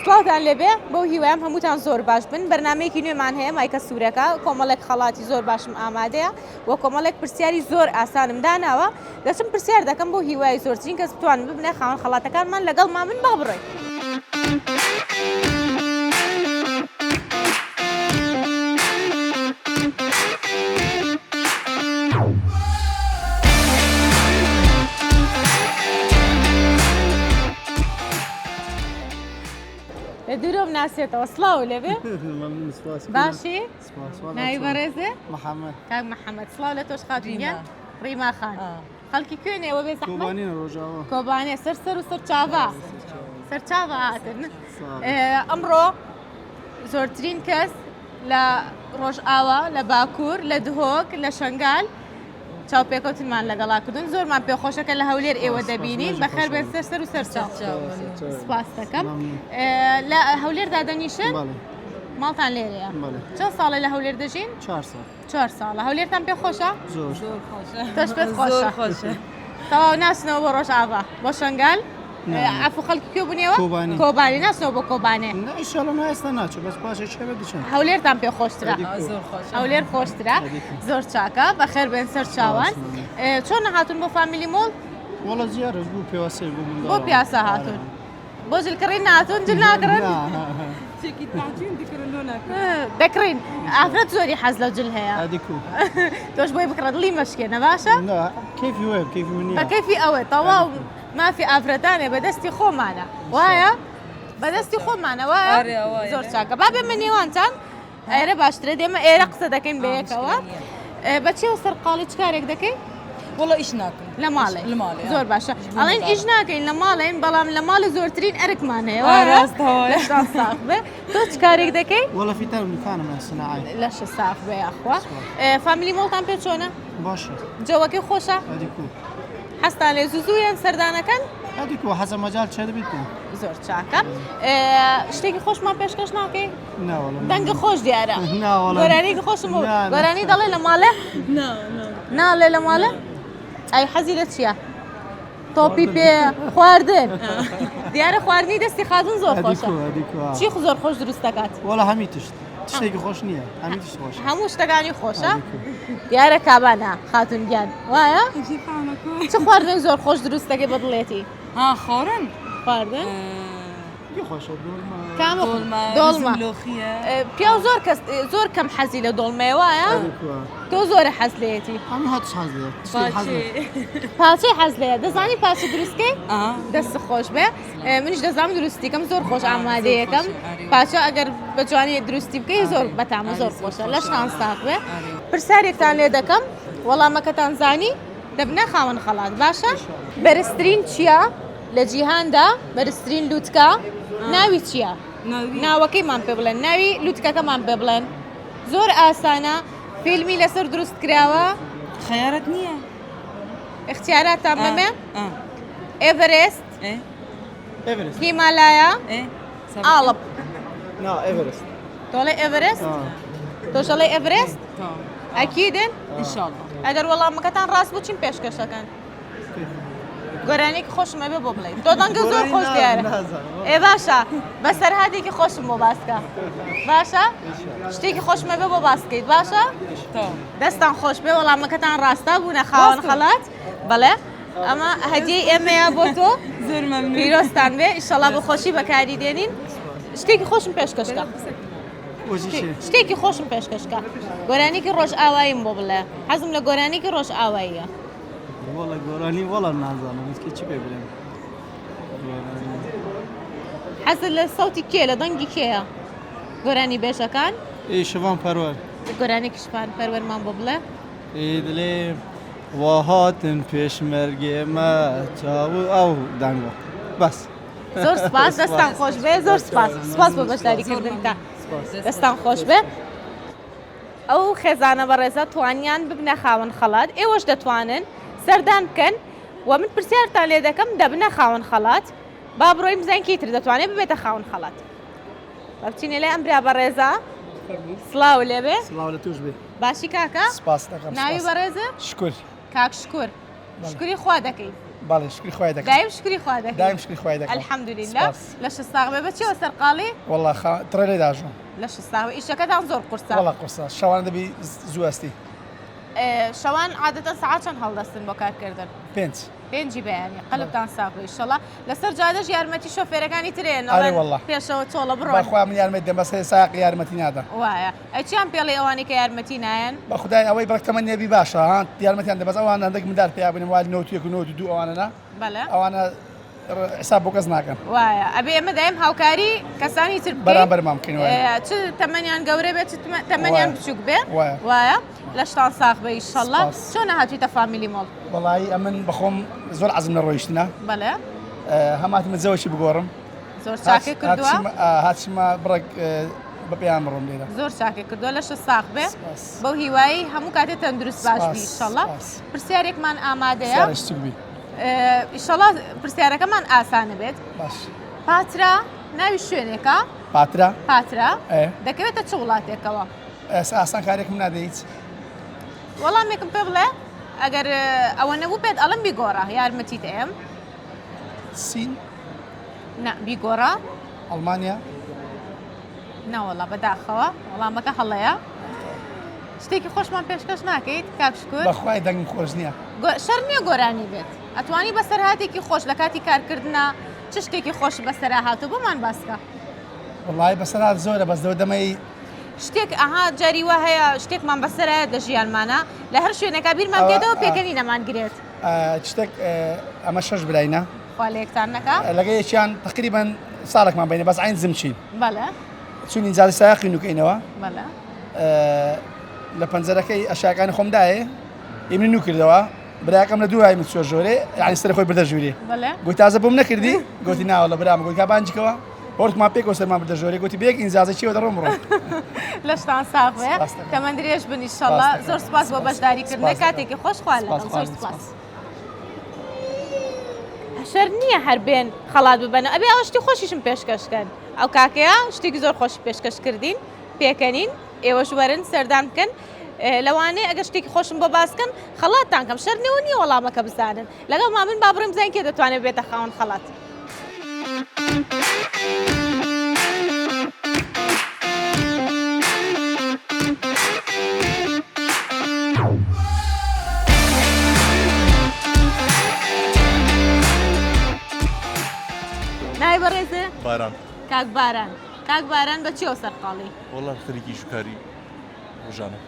سڵاوتان لێبێ بەو هیوایم هەمووتان زۆر باش بن بەرنمەیەکی نوێمان هەیە مایکە سوورەکە کۆمەڵێک خەڵاتی زۆر باشم ئامادەیە وە کۆمەڵێک پرسیاری زۆر ئاسانم داناوە دەچم پرسیار دەکەم بۆ هیوای زۆرترین کەس بتوان ببنێ خاوەن خەڵاتەکانمان لەگەڵ من با بڕێ دوورۆم ناسێتەوە سڵاو لێبێ باشی ناوی بەڕێزێ محەممەد کاک محەممەد سڵاو لە تۆش خاتونیان ڕیما خان خەڵکی کوێنێەوە بێ کۆبانێ سەر و سەر چاوا سەر چاوا هاتن ئەمڕۆ زۆرترین کەس لە ڕۆژئاوا لە باکوور لە دهۆک لە شنگال چاوپێکەوتنمان لەگەڵا کردن زۆرمان پێخۆشەکە لە هەولێر ئێوە دەبینین بەخێر بێن سەر و سەر سپاس دەکەم لە هەولێردا دەنیشن ماڵتان لێرەیە چەند ساڵە لە هەولێر دەژین 4 ساڵە هەولێرتان پێ خۆشە تۆش پێت خۆشە تەواو ناسنەوە بۆ ڕۆژئاوا بۆ شنگال ئەفو خەڵکی کوێ بوونیەوە کۆبانی ناسنەوە بۆ کۆبانێ هەولێرتان پێ خۆشترە هەولێر خۆشترە زۆر چاکە بەخێر بێن سەر چاوان چۆن نەهاتون بۆ فامیلی مۆڵ بۆ پیاسە هاتون بۆ جلکڕین نهاتون جل ناگرن دەکڕین ئافرەت زۆری حەز لەو جل هەیە تۆش بۆی بکڕە دڵی مەشکێنە باشە بەکەیفی ئەوێ تەواو مافی ئافرەتانێ بەدەستی خۆمانە وایە بەدەستی خۆمانە وایە زۆر چاکە با بێمە نێوانتان ئێرە باشترە دێمە ئێرە قسە دەکەین بەیەکەوە بەچێوە سەرقاڵی چ کارێک دەکەین وڵە ئیش ناکەین لە ماڵێ زۆر باشە ئەڵێن ئیش ناکەین لە ماڵێن بەڵام لە ماڵی زۆرترین ئەرکمان هەیە لەشتا ساف بێ تۆ چ کارێک دەکەین لەش ساف بێ یاخوا فامیلی مۆڵتان پێ چۆنە باشە جەوەکەی خۆشە حەستان لێ زوزوویان سەردانەکەن حەزە مەجال چێ دەبێت زۆر چاکە شتێکی خۆشمان پێشکەش ناکەی دەنگە خۆش دیارە گۆرانێکی خۆشم گۆرانی دەڵێ لە ماڵێ ناڵێ لە ماڵێ ئەی حەزی لە چییە تۆپی پێ خواردن دیارە خواردنی دەستی خاتون زۆر خۆشە چی زۆر خۆش دروست دەکات وەڵا هەمی تشتێکی خۆش نییە هەموو شتەکانی خۆشە دیارە کابانە خاتون گیان وایە چ خواردن زۆر خۆش دروست دەکەی بە دڵێتی خۆرن خواردن دۆڵمە پیا زۆر کەم حەزی لە دۆڵمێ وایە تۆ زۆرە حەز لێتی پاچەی حەز لەیە دەزانی پاچە دروستکەی دەست خۆش بێ منیش دەزانم دروستیکەم زۆر خۆش ئامادەیەکەم پاچە ئەگەر بە جوانی دروستی بکەی زۆر بەتامە زۆر خۆشە لە شتان ساق بێ پرسیارێکتان لێ دەکەم وەڵامەکەتان زانی دەبنە خاوەن خەڵات باشە بەرزترین چییە لە جیهاندا بەرزترین لووتکە ناوی چییە؟ ناوەکەیمان پێ بڵێن ناوی لووتکەکەمان پێ بڵێن زۆر ئاسانە فیلمی لەسەر دروست کراوە خەیارەت نییە اختیاراتان بەمێ ئێڤەرێست هیمالایە ئاڵب تۆڵێ ئێڤەرێست تۆشەڵێ ئێڤەرێست ئەکیدن ئەگەر وەڵامەکەتان ڕاست بوو چین پێشکەشەکەن گۆرانێکی خۆشمە بێ بۆ بڵێن تۆ دەنگە زۆر خۆش دیارە ئێ باشە بەسەرهاتێکی خۆشم بۆ باسکە باشە شتێکی خۆشمە بێ بۆ باسکەیت باشە دەستان خۆش بێ وەڵامەکەتان ڕاستە بوونە خاوەن خەڵات بەڵێ ئەمە هەدیەی ئێمەیە بۆ تۆ پیرۆستان بێ ئیشەڵا بە خۆشی بەکاری دێنین شتێکی خۆشم پێشکەشکە شتێکی خۆشم پێشکەشکە گۆرانێکی ڕۆژ ئاواییم بۆ بڵێ حەزم لە گۆرانێکی ڕۆژ ئاواییە وەڵە گۆرانی وەڵە نازانم چی پێ بڵێم حەزت لە سەوتی کێ لە دەنگی کێیە گۆرانی بێژەکان شەوان پەروەر گۆرانێکی شوان پەروەرمان بۆ بڵێ دڵێ وا هاتن پێشمەرگێمە چاو ئەو دەنگە بەس زۆر سپاس دەستان خۆش بێ زۆر سپاس بۆ بەشداریکردنکە دەستان خۆش بێ ئەو خێزانە بەڕێزە توانیان ببنە خاوەن خەڵات ئێوەش دەتوانن سەردان بکەن و من پرسیارتان لێ دەکەم دەبنە خاوەن خەڵات با بڕۆی بزانکی تر دەتوانێت ببێتە خاوەن خەڵات بچینە لێ ئەم برا بەڕێزە سڵاو لێبێ سڵاو لە توش بێ باشی کاکە سپاس دەکەم ناوی بەڕێزە شکر کاک شکر شکری خوا دەکەیت باڵێ شکری خوای دەکەم دایم شکری خوا دەکەی دایم شکری خوای دەکەم الحەمدولillah لە شستاغبێ بەچیەوە سەرقاڵی والله تڕێ لێ داژم لە شستاغبێ ئیشەکەتان زۆر قورسە والله قورسە شەوان دەبی زوو ئەستی شەوان عادەتەن سەعات چەند هەڵدەستن بۆ کارکردن 5 بەیانی قەلبتان ساغبێ ئیشەڵا لەسەر جادەش یارمەتی شۆفێرەکانی ترێن ئەرێ والله پێشەوە چۆڵە بڕۆن بەخوا من یارمەت دەم بەسەر ساق یارمەتی نادا وایە ئەچیان پێڵێ ئەوانی کە یارمەتی نایەن بە خدای ئەوەی بەختەمە نێبی باشە ها یارمەتیان دەبەس ئەوان هەندێک مندار پێیا بنێ وای 91 و 92 ئەوانەنا بەڵێ ئەوانە حساب بۆ کەس ناکەن وایە ئەبێ ئێمە دایم هاوکاری کەسانی تر بەرامبەرمان بکەین چ تەمەنیان گەورە بێت تەمەنیان بچووک بێ وایە وایە لە شتان ساغ بێ ئیشەڵا چۆن هاتوویتە فامیلی مۆڵ وەڵی ئەمن بەخۆم زۆر عەزم لە ڕۆیشتنە بەڵێ هەماتمە جەوەشی بگۆڕم زۆر چاکێ کردووە هاتچمە بڕێک بە پێیان بڕۆم لێرە زۆر چاکێ کردووە لەش ساغ بێ بەو هیوایی هەموو کاتێ تەندروست باش بی ئیشەڵا پرسیارێکمان ئامادەیە ئیشەڵا پرسیارەکەمان ئاسانە بێت باش پاترا ناوی شوێنێکە پاترا دەکەوێتە چ وڵاتێکەوە ئاسان کارێکم نادەیت وەڵامێکم پێ بڵێ ئەگەر ئەوە نەبوو پێت ئەڵم بیگۆڕە یارمەتیت ئێم سین بیگۆڕە ئەڵمانیا ناوەڵا بەداخەوە وەڵامەکە هەڵەیە شتێکی خۆشمان پێشکەش ناکەیت کاکشکوت بەخوای دەنگم خۆش نییە شەر نییە گۆرانی بێت ئەتوانی بەسەر هاتێکی خۆش لە کاتی کارکردنا چ شتێکی خۆش بەسەرا هاتوو بۆمان باسکە وڵی بەسەرات زۆرە بەس دەوە دەمەی شتێک ئەها جاریوە هەیە شتێکمان بەسەرە لە ژیانمانە لە هەر شوێنێکا بیرمان بێتەوە پێکەنی نەمانگرێت شتێک ئەمە شەش براینە خوا لە یەکتان نەکە لەگە یەکیان تقریبان ساڵێکمان بینە بەس عین زمچین بەڵێ چونی زاری ساقی نوکەینەوە بەڵێ لە پەنجەرەکەی ئەشیاکانی خۆمدایێ ئێمە نو کردەوە براکەم لە دوای من چۆ ژۆرێ یعنی سەر خۆی بردە ژووری گوتی تازە بۆم نەکردی گوتی ناوە لە برام گوتی کابانجیکەوە وەرتمان پێکەوە سەرمان بردە ژۆرێ گوتی بێک ئینجازە چیوە دەڕۆم ڕۆ لە شتان ساغێ تەمەەن درێژ بن ئیشەڵا زۆر سپاس بۆ بەشداریکردنە کاتێکی خۆشخوا لە زۆر سپاس شەر نییە هەر بێن خەڵات ببەنە ئەبێ ئەوە شتی خۆشیشم پێشکەشکەن ئەو کاکەیە شتێکی زۆر خۆشی پێشکەش کردین پێکەنین ئێوەش وەرن سەردان بکەن لەوانەیە ئەگەر شتێکی خۆشم بۆ باسکەن خەڵاتان کەم شەر نێوە نییە وەڵامەکە بزانن لەگەڵ مامن با بڕێم بزانین کێ دەتوانێت بێتە خاوەن خەڵات نای بەڕێزێ باران کاک باران بە چیەوە سەرقاڵی وڵا خەریکی شکاری ڕۆژانە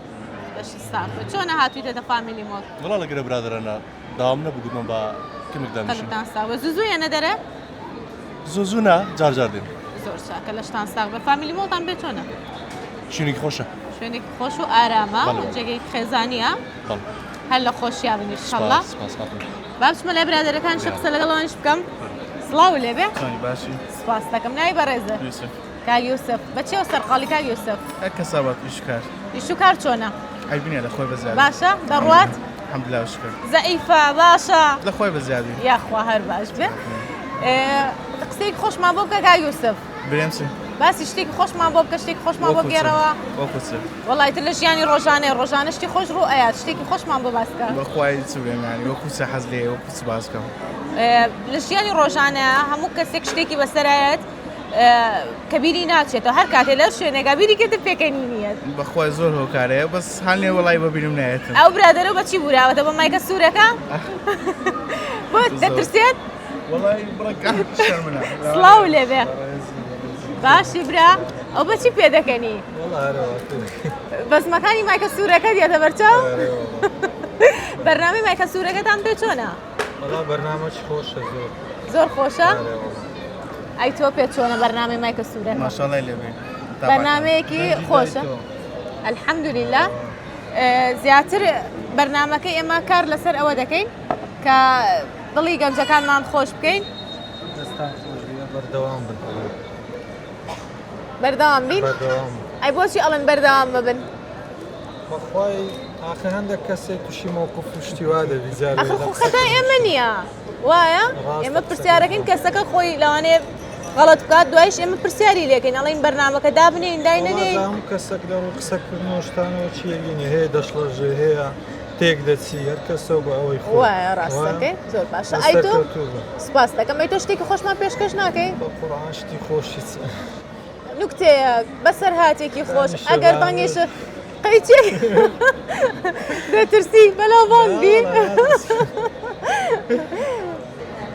چۆنە هاتوویتە فامیلی مۆڵ وڵا لەگەرە برادرانە داوام نەبووگوتمە بە کەمێک دامشین زوزوویە نەدەرە زۆزوونە جارجار دێن زۆر چاکە لە شتان ساغ بە فامیلی مۆڵتان بێت چۆنە شوێنێکی خۆشە شوێنێکی خۆش و ئارامە جێگەی خێزانیە هەر لە خۆشییا بن ئینشەڵا با بچمە لای برادەرەکان شە قسە لەگەڵەوانیش بکەم سڵاو لێبێ باشی سپاس دەکەم نای بەڕێزە کاک یوسف بەچێوە سەرقاڵی کاک یوسف کەسابات ئیشکار ئیش و کار چۆنە ئەیبینە لە خۆی بەزیاد باشە دەڕوات حەمدلله شکر زەئیفە باشە لە خۆی بەزیادی یاخوا هەر باش بێ قسەیەکی خۆشمان بۆ بکە کاک یوسف برێمچی باسی شتێکی خۆشمان بۆ بکە شتێکی خۆشمان بۆ گێڕەوە وەڵای تر لە ژیانی ڕۆژانە شتی خۆش ڕوو ئەیات شتێکی خۆشمان بۆ باسکە بەخوای چێمانی وەکو چە حەز لێ وەکو چ باسکەم لە ژیانی ڕۆژانە هەموو کەسێک شتێکی بەسەرایەت کەبیری ناچێتەوە هەر کاتێ لەو شوێنێکا بیری کردن پێکەنی نیەت بەخوای زۆر هۆکارەیە بەس هەڵ لێ وەڵای بەبینم نایەتم ئەو برادەرە بەچی بوراوەتە بە مایکە سوورەکە بۆ دەترسێت وەڵای بڕەکە شەرمنە سڵاو لێبێ باشی برا ئەو بەچی پێ دەکەنی بەسمەکانی مایکە سوورەکە دیێتە بەرچاو بەرنامی مایکە سوورەکەتان پێ چۆنە بەرنامەی خۆشە زۆر خۆشە ئەی تۆ پێ چۆنە بەرنامی مایکە سوورەکە ماشاڵای لێبێ بەرنامەیەکی خۆشە الحەمدولillah زیاتر بەرنامەکەی ئێمە کار لەسەر ئەوە دەکەین کە دڵی گەنجەکانمان خۆش بکەین بەردەوام بن بەردەوام بین ئەی بۆچی ئەڵێن بەردەوام ببن بەخوای ئاخر هەندێک کەسێک تووشی مووقف و شتیوا دەبی جارێ خەتای ئێمە نییە وایە ئێمە پرسیارەکەین کەسەکە خۆی لەوانەیە غەڵەت بکات دوایش ئێمە پرسیاری لێکەین ئەڵێن بەرنامەکە دابنێن داینەنێ هەموو کەسێک لەڕوو قسەکردنەوە شتانەوە چیەگەینی هەیە دەشڵەژێ هەیە تێک دەچی هەر کەسەوە بە ئەوەی خۆی. وایە ڕاستەکەی زۆر باشە. ئەی تۆ سەرکەوتوو بە. سپاس دەکەم. ئەی تۆ شتێکی خۆشمان پێشکەش ناکەی؟ بە قورعان شتی خۆشی چ. نوکتەیەک بەسەر هاتێکی خۆش ئەگەر بەنگێش قەیچێک دەترسی بەلاوان بی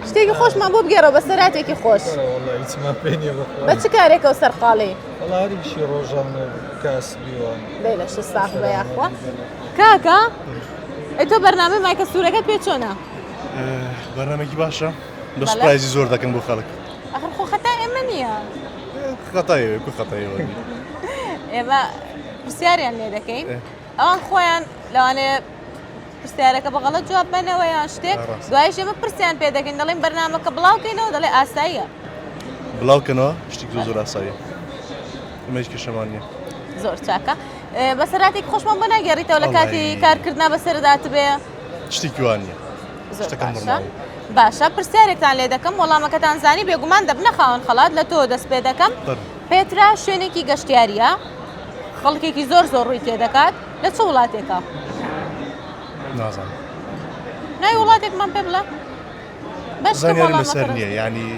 شتێکی خۆشمان بۆ بگێڕەوە بەسەر هاتێکی خۆش. وەڵی هیچمان پێ نییە بە چ کارێکەوە سەرقاڵی؟ وەڵا هەریشی ڕۆژانە کاسبیوان. دەی لە شت ساق بە یاخوا. کاکە ئەی تۆ بەرنامە مایکە سوورەکەت پێ چۆنە؟ بەرنامێکی باشە بە سوپرایزی زۆر دەکەن بۆ خەڵک. ئەخر خۆ خەتای ئێمە نییە. خەتایەوە کو خەتایەوە. ئێمە پرسیاریان لێ دەکەین ئەوان خۆیان لەوانەیە پرسیارەکە بەغەڵەت جواب بنەوە یان شتێک دوایش ئێمە پرسیان پێ دەکەین دەڵێن بەرنامەکە بڵاوکەینەوە دەڵێ ئاساییە بڵاوکەنەوە شتێکی زۆر ئاساییە ئەمەش کێشەمان نییە. زۆر چاکە. بەسەراتێک خۆشمان بۆ ناگەڕیتەوە لە کاتی کارکردنا بەسەردات بێ؟ شتێکی وان نییە. زۆر باشە. باشە پرسیارێکتان لێ دەکەم وەڵامەکەتان زانی بێگومان دەبنە خاوەن خەڵات لە تۆ دەست پێ دەکەم. پێترا شوێنێکی گەشتیاریە خەڵکێکی زۆر ڕووی تێ دەکات لە چ وڵاتێکە؟ نازانم. ناوی وڵاتێکمان پێ بڵێ؟ زانیاری لەسەر نییە ینی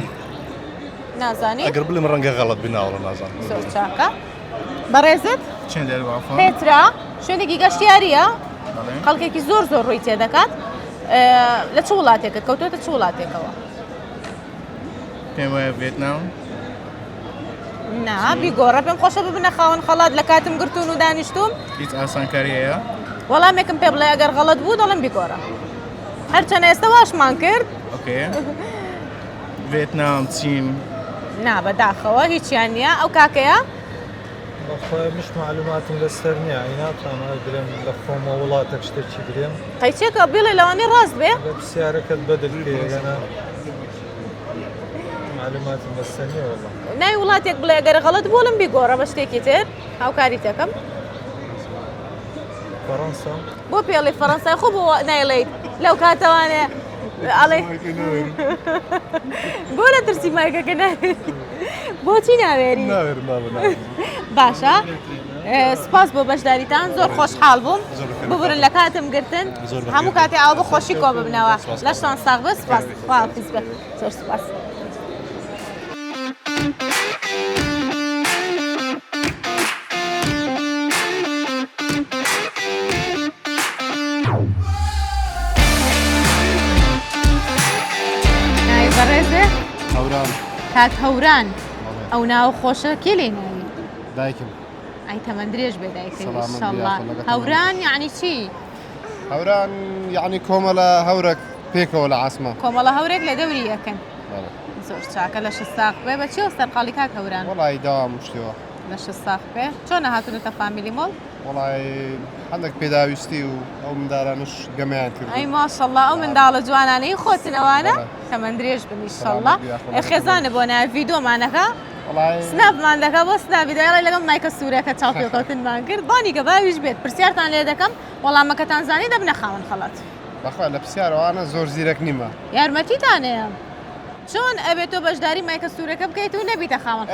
نازانی؟ ئەگەر بڵێم ڕەنگە غەڵەت بناوڵە نازانم. زۆر چاکە. بەڕێزت؟ چەند دەروافە؟ پێترا شوێنێکی گەشتیاریە خەڵکێکی زۆر ڕووی تێ دەکات لە چ وڵاتێکە کەوتۆتە چ وڵاتێکەوە؟ پێم وایە ڤێتنام. نا بیگۆڕە پێم خۆشە ببنە خاوەن خەڵات لە کاتم گرتوون و دانیشتوم هیچ ئاسانکاری هەیە؟ وەڵامێکم پێ بڵێ ئەگەر غەڵەت بوو دەڵێم بیگۆڕە هەرچەنە ئێستا واشمان کرد. ئۆکێ. ڤێتنام، چین. نا بەداخەوە هیچیان نییە ئەو کاکەیە؟ بەخۆی مش معلوماتم لەسەر نییە ئەیناتوانە درێم لە خۆمە وڵاتێک شتێکی برێم قەیچێکە بڵێ لەوانەی ڕاست بێ؟ لە پرسیارەکەت بەدەگەنە معلوماتم لەسەر نییە وەڵام. ناوی وڵاتێک بڵێ ئەگەر غەڵەت بوو لەم بیگۆڕە بە شتێکی تر هاوکاری تەکەم. فەڕەنسا. بۆ پێڵی فەڕەنسای خۆ بۆ نایڵێیت لەو کاتەوانێ ئەڵێ بۆ لە ترسی مایکەکە ناوێت بۆچی ناوێری؟ باشە سپاس بۆ بەشداریتان زۆر خۆشحاڵ بووم ببورن لە کاتم گرتن هەموو کاتێ ئەوە بە خۆشی کۆ ببنەوە لەشتان ساغ بە سپاس خواحافیز بە زۆر سپاس. بەڕێزێ؟ هەوران. کاک هەوران ئەو ناو خۆشە کێ لێ ناوی؟ دایکم. ئەی تەمەند درێژ بێ دایکەوی ئینشەڵڵا. هەوران یعنی چی؟ هەوران یعنی کۆمەڵە هەورێک پێکەوە لە عاسمە. کۆمەڵە هەورێک لە دەوری یەکەن. زۆر چاکە لە شت ساق بێ بە چیەوە سەرقاڵی کاک هەوران؟ وەڵی داوام شتەوە. لە شت ساق بێ چۆنە هاتونەتە فامیلی مۆڵ؟ وەڵی هەندێک پێداویستی و ئەو مندارانش گەمەیان کرد. ئەی ماشەڵڵا ئەو منداڵە جوانانەی خۆتنەوانە تەمەند درێژ بن ئینشەڵڵا. خێزانە بۆ ناوی ڤیدۆمانەکە سناپمان دەکە بۆ سناپی دەڵێ لەگەڵ مایکە سوورەکە چاو پێکەوتنمان کرد بانی کە باویش بێت پرسیارتان لێ دەکەم وەڵامەکەتان زانی دەبنە خاوەن خەڵات. بەخوا لە پرسیارەوانە زۆر زیرەک نیمە. یارمەتیتانەیە چۆن ئەبێت تۆ بەشداری مایکە سوورەکە بکەیت و نەبیتە خاوەن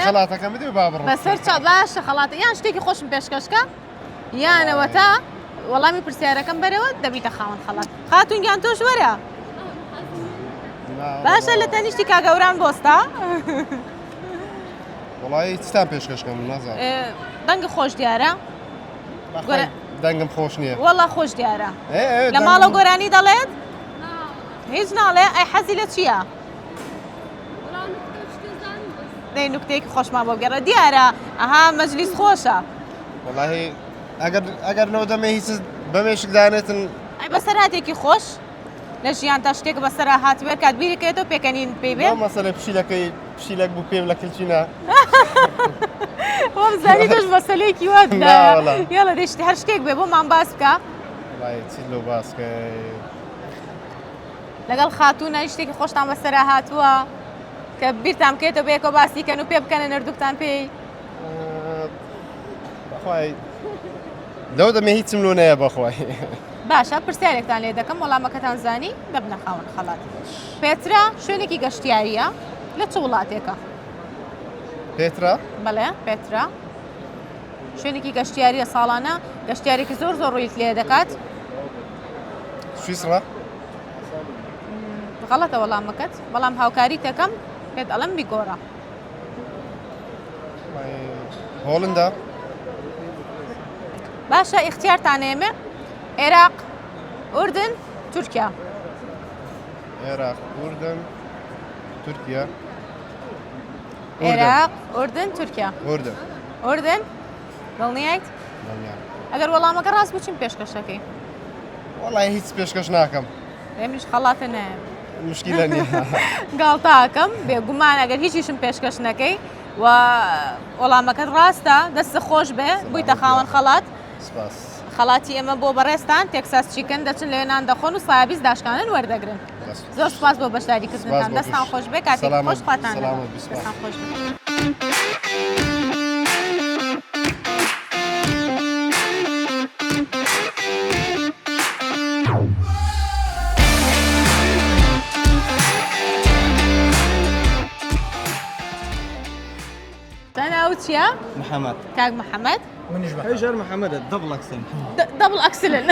خەڵاتەکە بدێ با بڕۆ بەسەر باشە خەڵاتە یان شتێکی خۆشم پێشکەشکە یانەوە تا وەڵامی پرسیارەکەم بەرەوە دەبیتە خاوەن خەڵات. خاتونگیان تۆش وەرە باشە لە تەنیشتی کاگەوران بۆستا. وڵی چتان پێشکەشکەم نازانم. دەنگە خۆش دیارە؟ دەنگم خۆش نییە. وەڵا خۆش دیارە. لە ماڵە گۆرانی دەڵێت؟ هیچ ناڵێ ئەی حەزی لە چییە؟ دەی نوکتەیەکی خۆشمان بۆ گەڕە دیارە ئەها مەجلیس خۆشە. وەڵی ئەگەر نەوە دەمە هیچ بەمێشک دانێتن ئەی بەسەرهاتێکی خۆش لە ژیان تا شتێک بەسەرا هاتوێت کات بیرکێتەوە پێکەنین پێی بێ مەسەلە پشیلەکەی پشیلەک بوو پێم لە کلچینە وەبزانی تۆش مەسەلەیەکی واتدا یاڵە دەشتی هەر شتێک بێ بۆمان باس بکە چی لەو باسکە لەگەڵ خاتوونە شتێکی خۆشتان بەسەرا هاتووە کە بیرتان بکێتەوە بەیەکەوە باسیکەن و پێ بکەنە نردووکتان پێی بەخوای لەو دەمێ هیچم لۆ نەیە بەخوای. باشە پرسیارێکتان لێ دەکەم وەڵامەکەتان زانی دەبنە خاوەن خەڵات. پێترا شوێنێکی گەشتیاریە لە چ وڵاتێکە؟ پێترا؟ بەڵێ پێترا شوێنێکی گەشتیاریە ساڵانە گەشتیارێکی زۆر ڕوویت لێ دەکات سويسرا غەڵەتە وەڵامەکەت بەڵام هاوکاریتەکەم پێت ئەڵم بیگۆڕە هولندا باشە ئیختیارتانێمێ عێراق ئوردن تورکیا عراق أردن تركيا عێراق ئوردن تورکیا أردن ئوردن دڵنیایت ئەگەر وەڵامەکە ڕاست بچین پێشکەشەکەی والله هیچ پێشکەش ناکەم ئێمیش خەڵاتە نایە مشکلە نییە گاڵتاکەم بێگومان ئەگەر هیچیشم پێشکەش نەکەی و وەڵامەکەت ڕاستە دەستە خۆش بێ بوویتە خاوەن خەڵات سپاس خەڵاتی ئێمە بۆ بەڕێستان تێکساس چیکن دەچن لێنان دەخۆن و سایبیز داشکانن وەردەگرن زۆر سپاس بۆ بەشداریکردنتان دەستان خۆش بێ کاتێک خۆش خواتان دەستان خۆش بێ تناو چیە؟ محمد کاک محەممەد هيجر محمد الدبل اكسل دەبڵ ئەکسلن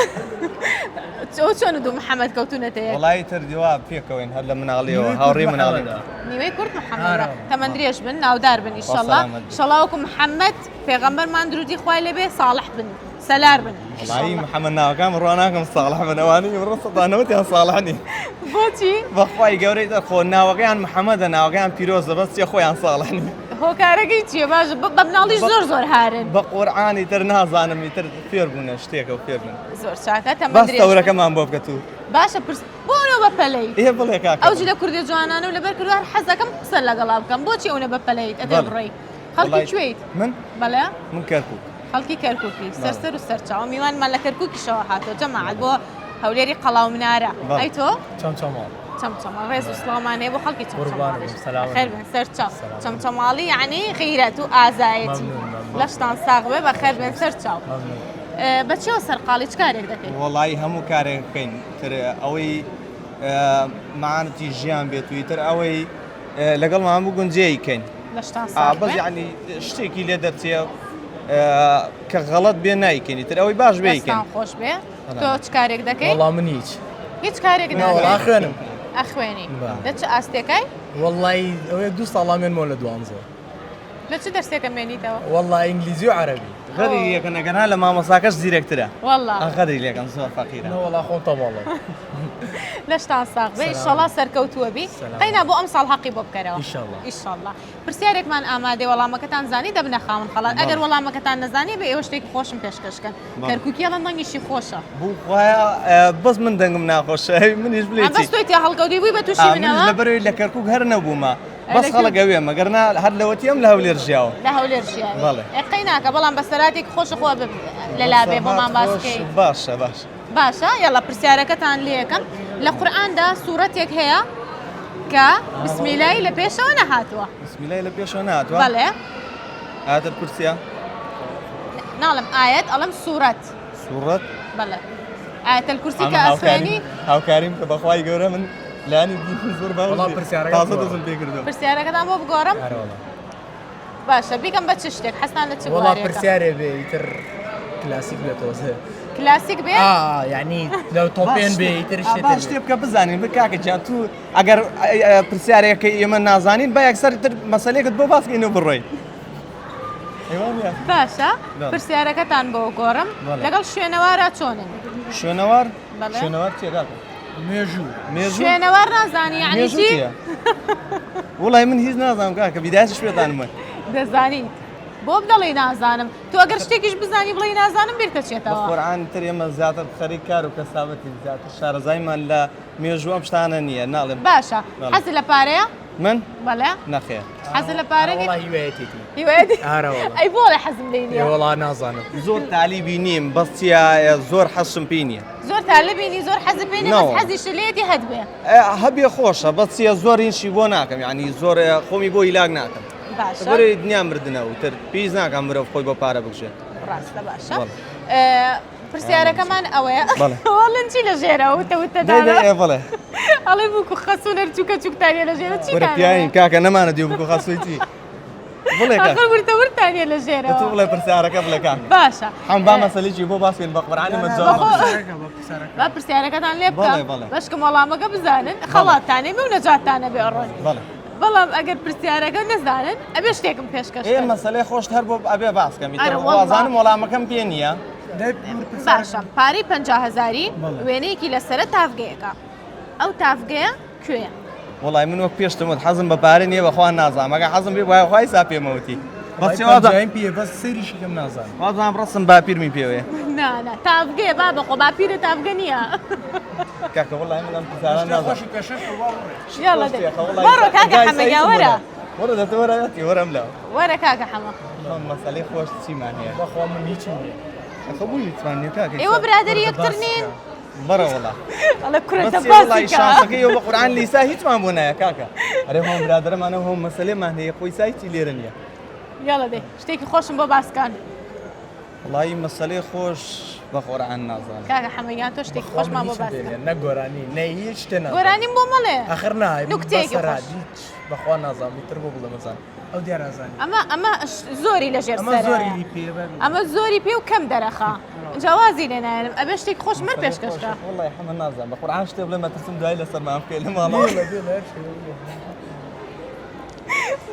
چۆن دوو محەممەد کەوتونەتەیە والله ترديوا فيكوين هلا من عليه هاوري من عليه نیوەی کورد محەممەد تەمەندرێش بن ناودار بن ئیشەڵڵا شەڵاوکو محەممەد پێغەمبەرمان درودی خوای لێبێ ساڵح بن سەلار بن والله محمد ناوكام رواناكم صالح من اواني ورصد انا وتي صالحني بۆچی بخواي قوري دخو ناوكان محمد ناوكان بيروز بس يا خويا صالحني هۆکارەکەی چیە باش بە مناڵیش زۆر هارن بقرعاني تر نازانم يتر فير بونا شتيك او فير بن زۆر چاکە بس تەمەندرێش تورا كمان بوبكتو باشە پرس بۆنەوە بە پەلەی ايه بلي كاكا ئەوجی لە کوردی جوانانە و لەبەر کردوار حەزەکەم قسە لەگەڵا بکەم بۆچی ئەوە بە پەلەیت ئەدە بڕێی خەڵکی کوێیت من بەڵێ من كركوك خەڵکی کەرکووکی سەرسەر و سەرچاو میوانمان لە کەرکووکیشەوە هاتۆ جەماعەت بۆ هەولێری قەڵاو منارە ئەی تۆ چەمچەماڵ ڕێز و سڵامانەیە بۆ خەڵکی چەمچەماڵیش خێر بن سەرچاو چەمچەماڵی یعنی خەیرەت و ئازایەتی لەشتان ساغ بێ بە خێر بن سەرچاو بەچیەوە سەرقاڵی چ کارێک دەکەیت والله همو كاري كاين تر اوي معانتي جيان بيت تويتر اوي لقل ما بقول جاي كاين لەشتان ساغ بس يعني شتيكي لي درتي كغلط بيناي كاين تر اوي باش بي كاين دەستان خۆش بێ تۆ چ کارێک دەکەیت والله من هیچ هیچ کارێک والله ناکەیت خوێنم ئەخوێنی دەچ ئاستێکای والله ئەوەیە دوو ساڵامیان مۆ لە دوانزە لە چ دەرسێکە مێنیتەوە والله ئینگلیزی و عەرەبی غدي لك انا قلنا لما مساكش ديريكترا والله غدي لك انا صور فقيره والله خۆم تەواڵە لەشتان ساغ بێ ئیشەڵا سەرکەوتووە بی قەینا بۆ ئەم ساڵ حەقی بۆ بکەرەوە ئیشەڵا پرسیارێکمان ئامادەی وەڵامەکەتان زانی دەبنە خاوەن خەڵات ئەگەر وەڵامەکەتان نەزانی بێ ئێوە شتێکی خۆشم پێشکەشکەن کەرکووکی ئەڵەن دەنگیشی خۆشە بو خويا بس من دنگم ناخوش منيش بەس بليتي تۆی تێ هەڵکەوتی بووی بە تووشی من منەوە لبري لكركوك هر نبوما بس خلق قوي ما قرنا هر لوتيم له وليرجعوا لە هەولێرژیان بەڵێ. قەیناکە بەڵام بە سەراتێک خۆش خۆ لەلابێ بۆمان باسکەی باشا باشا باشە یاڵە پرسیارەکەتان لێەکەم لە قورئاندا سوورەتێک هەیە کە بسمیلای لە پێشەوە نەهاتووە بسم الله لبيا شونات بەڵێ هذا الكرسي ناڵم ئاەت ئەڵم سوورەت صورة بەڵێ ئاەتە کورسی کە ئەسوێنی هاو كريم بخواي قورا من لاني بدي زور باوزي والله برسيارة تازه قبل. دزم بيكردو پرسیارەکەتان بۆ بگۆڕم باشە بیکەم بە چ شتێک حەستان لە چ والله بوارێکە؟ پرسیارێ بێ ئیتر کلاسیک بێتەوە کلاسیک بێ یعنی لەو تۆپێن بێ ئیتر باش تبقى بزانين بكاك جان تو اگر برسيارك يمن نازانين با اكثر مسالك بو باس انه بري ايوه يا باشە بەڵێ. پرسیارەکەتان بۆ گۆڕم بەڵێ. لەگەڵ شوێنەوارە چۆنن شنوار بەڵێ. شنوار تي قال مێژوو ميزو شوێنەوار نازانی یعنی ميزو چی تي والله من هيز نازم كاك بدايه شويه ما دەزانیت بۆ بدەڵی نازانم تو ئەگەر شتێکیش بزانی بڵی نازانم بیرتە چێتەوە قرآن ترى ما زيادة خريج كارو كسابتي زيادة الشهر زي ما لا ميزو امشتانا نيه نعلم باشە بەڵێ. حەزی لە پارەیە من بەڵێ نخير حەزی لە پارێکی والله هیوایەتێکی هیوادی ئارە والله ئەی بۆ لە حەزم لێنیە والله نازانم زور تعليبي نيم بس يا زور حسن بيني زۆر تالبینی زۆر حەزی پێێنی نەوە. حەزی شلێتی هەت بێ هەبێ خۆشە بەس یە زۆر هیچی بۆ ناکەم یعنی زۆر خۆمی بۆ هیلاک ناکەم باشە بەرەی دنیا مردنەوە تر پیس ناکەم مرۆڤ خۆی بۆ پارە بکشێت ڕاستە باشە بەڵێ. پرسیارەکەمان ئەوەیە بەڵێ. وەڵەن چی لە ژێرە وتەوتەدا بڵێ ئەڵێ بووکو خەسوونەر چووکە چووکتانیە لە ژێرە وەرە پیاین چی کاکە نەمانە دی بکو خەسوویتی بڵێ کاک آخر ورتە ورتانیە لە تو ژێرەوە بڵێ پرسیارەکە بڵێ کاک باشە حەم با مەسەلێکی بۆ باسکەین بە قورئانی مەجاوب با پرسیارەکەتان لێ بەڵێ، بکەم بەڵێ. بەشکە وەڵامەکە بزانن خەڵاتانێ و نەجاتانە بێڕۆن بەڵێ بەڵام ئەگەر پرسیارەکە نەزانن ئەبێ شتێکم پێشکەش ئێ مەسەلەی خۆش هەر بۆ ئەبێ باسکەم ئەرە وەڵڵا. وازانم وەڵامەکەم پێ نییە باشە پارەی 50,000 وێنەیەکی لەسرە تافگەیەکە ئەو تافگەیە کوێیە وڵای من وەک پێشتمت حەزم بە پارە نییە بەخوا نازانم ئەگە حەزم بێ وایە خی سا پێمەوتی بەس پێ بەس سەریشی کەم نازانم وازانم ڕستم باپیرمی پێوەیە نانە تافگەیە با بەخۆ باپیرە تافگە نییە کاکە وڵای من ئەم پرسیارە نازانم یاڵە بەڕۆ کاکە حەمەگا وەرە وەرە دەتەوەرەتی وەرەم لە وەرە کاکە حەمە مەسەلەی خۆش چیمان هەیە بەخوا من هیچم نییە خەبووی هیچمان نییە کاکە ئێوە برادری یەکتر نین بەرە وڵا ئەڵە کورەتە بەس وڵی باسیکە شانسەکەی بە قورئان لیسا هیچمان بۆ نایە کاکە ئەرێ هۆم برادرەمانە هۆم مەسەلەیمان هەیە خۆی سایتی لێرە نییە یاڵە دێ شتێکی خۆشم بۆ باسکان وڵی مەسەلەی خۆش بە قورئان نازانم کاکە حەمەگیان تۆ شتێکی خۆشمان بۆ باسکان نە گۆرانی نە هیچ شتێ نازانم گۆرانیم بۆ مەڵێ آخر نای نوکتەیەکی خۆش. هیچ بەخوا نازانم تر بۆ بڵێ مەزان ئەو دیار نازانم ئەمە زۆری لە ژێر ئەمە سەرە زۆری پێ ئەمە زۆری پێ و کەم دەرەخا جوازی لێ نایەنم ئەبێ شتێکی خۆش مەر پێشکەشکە وڵی حەمە نازانم بە قورئان شتێ بڵێ مەترسم دوای لەسەرمان پێ لە ماڵەوە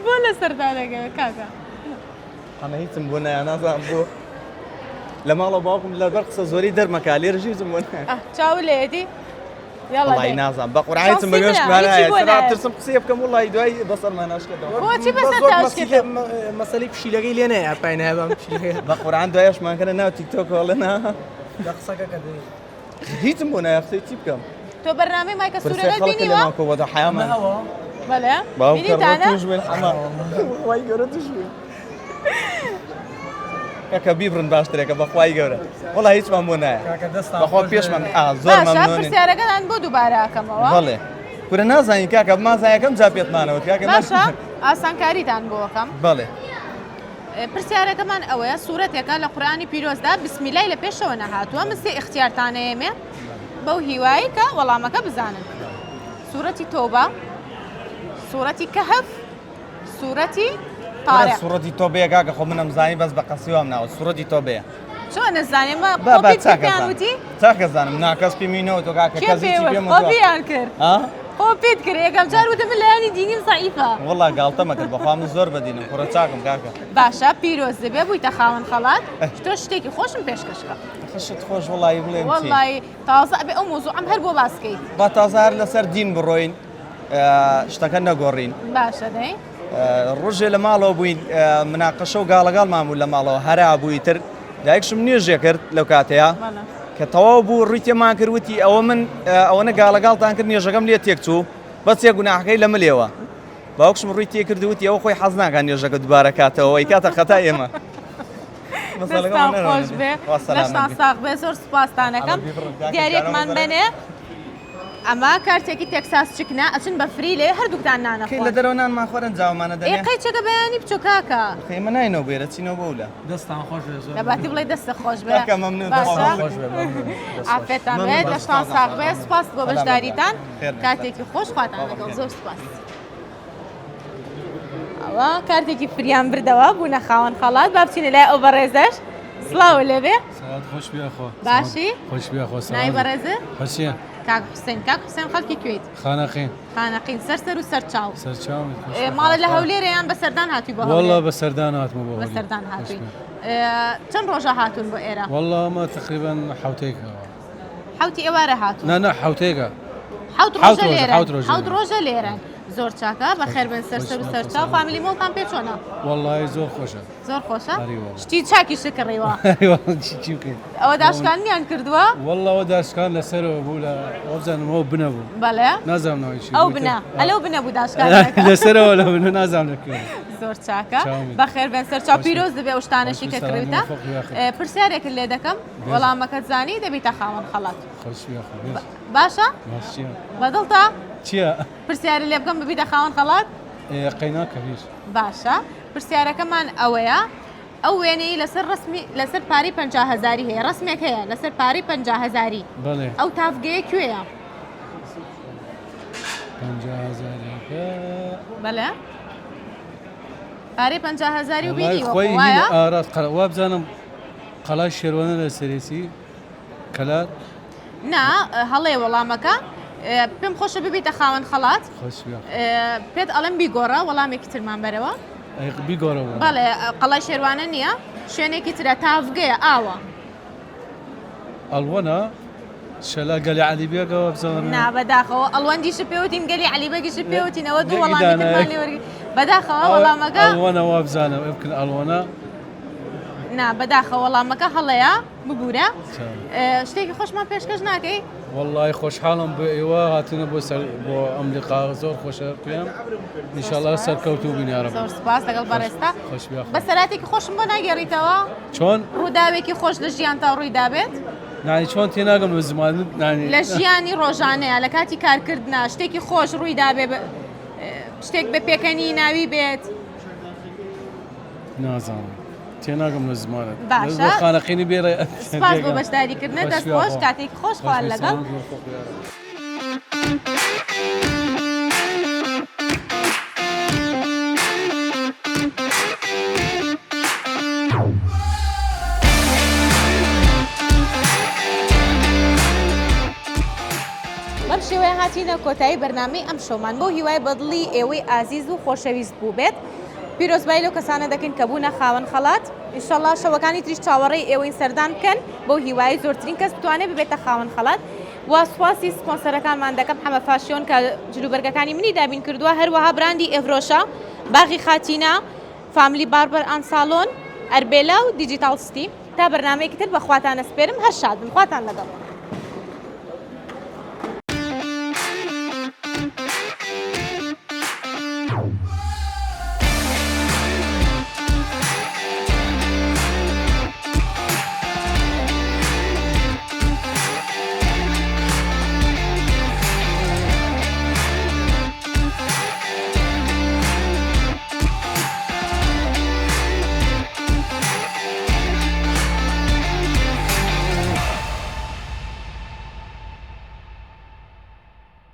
بۆ لە سەردانەکە کاکە ئەمە هیچم بۆ نایە نازانم بۆ لە ماڵەوە باوکم لەبەر قسە زۆری دەرمەکا لێرەژی زم بۆ نایە چاو لێدی یاڵە وڵی نازانم بە قورئانیتم بەگەشتمانە ترسم قسەیە بکەم وڵی دوای بەسەرمان ناشکێتەوە بۆچی بەسەر تاشکێتە مەسەلی پشیلەکەی لێ نەیە پای نایبم بە قورئان دوایشمان کردە ناو تیکتۆک وڵێنا لە قسەکە کە دەی هیچم بۆ نایە قسەی چی بکەم تۆ بەرنامەی مایکە پرسیار سوورەگەل خەڵکە بینیوە لێمان کۆبەتە حیامان بەڵێ باوکە بینیتانە ڕۆژوێن حەما وای گەورە توشوێن کاکە بیبرن باشترێکە بەخوای گەورە وڵی هیچمان بۆ نایە کاکە دەستان بەخوا پێشمان زۆر باشە مەمنونین پرسیارەکەتان بۆ دووبارە ئەکەمەوە بەڵێ کورە نازانین کاکە مازایەکەم جا پێتمانەوە کاکە باشە ئاسانکاریتان بۆ ئەەکەم بەڵێ پرسیارەکەمان ئەوەیە سوورەتێکە لە قورئانی پیرۆزدا بسمیلای لە پێشەوە نەهاتووە من سێ اختیارتانەیەمێ بەو هیوایی کە وەڵامەکە بزانن سوورەتی تۆبە سوورەتی کەهف سوورەتی طارق سوورەتی تۆبەیە کاکە خۆ منم زانی بەس بە قەسیوام ناوە سوورەتی تۆبەیە چۆن نەزانێم با خۆپیان وتی چاکەزانم ناکەس پێمینەوە تۆ کاکە کەزیی پێم خۆپیان کرد خۆ پێت کرد یەکەم جار وتە من لایانی دینیم زەعیفە وڵا گاڵتەمە کرد بەخوا من زۆر بەدینم کوڕە چاکم کاکە باشە پیرۆز دەبێ بوویتە خاوەن خەڵات تۆ شتێکی خۆشم پێشکەشکە خشت خۆش وڵی بڵێم چی وەڵی تازە ئەبێ ئەو مۆزوع ئەم هەر بۆ باسکەیت با تازە هەر لەسەر دین بڕۆین شتەکە نەگۆڕین باشە دەی ڕۆژێ لە ماڵەوە بووین مناقەشە و گاڵەگاڵمان بوو لە ماڵەوە هەرا بووی تر دایکشم نوێژێ کرد لەو کاتەیە کە تەواو بوو ڕووی تێمان کردوتی ئەوە من ئەوەنە گاڵەگاڵتان کرد نێژەکەم لێ تێک چوو بەچێ گوناحەکەی لە ملێوە باوکشم ڕووی تێ کردوتی ئەوە خۆی حەز ناکات نێژەکە دووبارە کاتەوە ئەی کاتە خەتا ئێمە دەستان خۆش بێ دەستان ساغ بێ زۆر سوپاسدانەکەم دیارێکمان بنێ ئەمە کارتێکی تێکساس چکنە ئەچن بە فری لێ هەردووکتان لە نانەخۆن دەرەوە نانمان خۆرن جاومانە دەنێ قەیچەکە بەیانی بچۆ کاکە خەیمە ناینەوە بێرە چینەوە بەولە دەستان خۆش بێ زۆر دەباتی بڵێ دەستە خۆش بێ کاکە مەمنون باشە خۆش بێ ئافرێتان بێ دەستان ساغ بێ سوپاس بۆ بەشداریتان خێر. کاتێکی خۆش خواتان لەگەڵ زۆر سوپاس ئەوە کارتێکی فریان بردەوە بوونە خاوەن خەڵات با بچینە لای ئەو بەڕێزەش سڵاو لێبێ سلات خوش بیا خو باشی خوش بیا خو نای بەڕێزە خوشیه کاک حوسێن خەڵکی کوێیت خانقین خانەقین سەر و سەرچاو سرچاو ماڵە لە هەولێرەیان بەسەردان هاتووی بە والله بسردان هاتمو بو بەسەردان هاتووی چەند ڕۆژە هاتوون بۆ ئێرە والله ما تقريبا حوتيك حوتی ئێوارە هاتوون لا حوتيك حوت حوت ڕۆژە ڕۆژە، لێرە حوت ڕۆژە حوت ڕۆژە لێرەن زۆر چاکە بەخێر بن سەر و سەرچاو فامیلی مۆڵتان پێ چۆنە والله زور خوشه زۆر خۆشە ئەری والله. شتی چاکی شکڕیوە ايوه چی بکەین ئەوە داشکانیان کردووە والله وداشكان لسر بو لا وزن مو بنبو بەڵێ نازم نوعي شيء ئەو بنە ئەلەو بنە بوو داشکانەکە لسر ولا بنو نازم لك زۆر چاکە چاومی. بەخێر بن سەرچاو پیرۆز دەبێ ئەو شتانەشی کە سلام کردوتە موفق يا أخي. پرسیارێکت لێ دەکەم وەڵامەکەت زانی دەبیتە خاوەن خەڵات خوش بیا خو باشە ماشي بەدڵتا چیا پرسیارە لێ بکەم ببیتە خاوەن خەڵات قینا کبیر باشە پرسیارەکەمان ئەوەیە ئەو وێنەی لەسەر پاری 50,000 هەیە ڕسمێک هەیە لەسەر پاری 50,000 بله ئەو تافگەیە کوێیە 50,000 بەڵێ پارەی 50,000 و بینی خۆی وایە ئارات وا بزانم قەڵای شێوانە لە سەرێسی کەلات نا هەڵێ وەڵامەکە پێم خۆشە ببیتە خاوەن خەڵات پێت ئەڵم بیگۆڕە وەڵامێکی ترمان بەرەوە بیگۆڕەوە بەڵێ قەڵای شێوانە نییە شوێنێکی ترە تافگەیە ئاوە ئەڵوەنە شەلا گەلی عەلی بێگەوە بزانم نا بەداخەوە ئەڵوەندیش پێوتین گەلی عەلی بەگیش پێوتینەوە دوو وەڵامی وەرگی بەداخەوە وەڵامەکە ئەڵوەنە وا بزانم بکن ئەڵوەنە نا بەداخە وەڵامەکە هەڵەیە ببوورە شتێکی خۆشمان پێشکەش ناکەی والله خۆشحاڵم بۆ ئێوە هاتونە بۆ ئەمریقا زۆر خۆشە پێم ئینشاءالله سەرکەوتوو بین یا رب زۆر سپاس لەگەڵ بەڕێستا بەسەراتێکی خۆشم بۆ ناگەڕیتەوە چۆن ڕووداوێکی خۆش لە ژیان تا ڕووی دابێت نانی چۆن تێناگەم لە زمان نانی لە ژیانی ڕۆژانەیە لە کاتی کارکردنا شتێکی خۆش ڕووی دابێ شتێک بە پێکەنی ناوی بێت نازانم تێناگەم لە زمانت باشە خانەقینی بێرە سپاس بۆ بەشداریکردنە دەست خۆش کاتێکی خۆش خوال لەگەڵ بەم شێوەیە هاتیینە کۆتایی بەرنامەی ئەم شۆمان بۆ هیوای بەدڵی ئێوەی ئازیز و خۆشەویست بوو بێت پیرۆزبای لەو کەسانە دەکەن کە بوونە خاوەن خەڵات ئینشەڵڵا شەوەکانی تریش چاوەڕێی ئێوەی سەردان بکەن بۆ هیوای زۆرترین کەس بتوانێت ببێتە خاوەن خەڵات واسواسی سپۆنسەرەکانمان دەکەم حەمە فاشیۆن کە جلوبەرگەکانی منی دابین کردووە هەروەها براندی ئێڤرۆشە باغی خاتینە فاملی باربەر ئان ساڵۆن ئەربێلا و دیجیتال ستی تا بەرنامەیەکی تر بەخواتانە سپێرم هەر شاد بن خواتان لەگەڵ